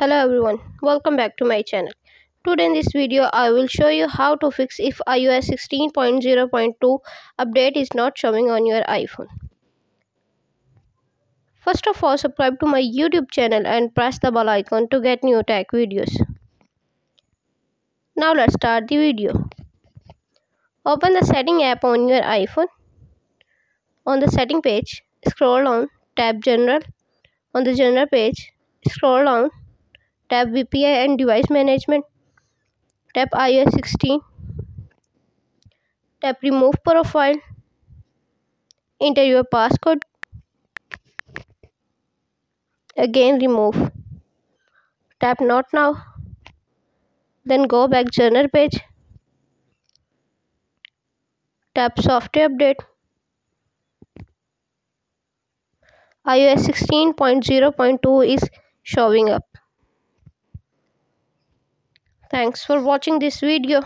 Hello everyone, welcome back to my channel. Today in this video I will show you how to fix if iOS 16.0.2 update is not showing on your iPhone. First of all, subscribe to my YouTube channel and press the bell icon to get new tech videos. Now let's start the video. Open the setting app on your iPhone. On the setting page, scroll down, tap General. On the General page, scroll down, tap VPI and Device Management. Tap iOS 16. Tap Remove Profile. Enter your passcode. Again remove. Tap Not Now. Then go back General page. Tap Software Update. iOS 16.0.2 is showing up. Thanks for watching this video.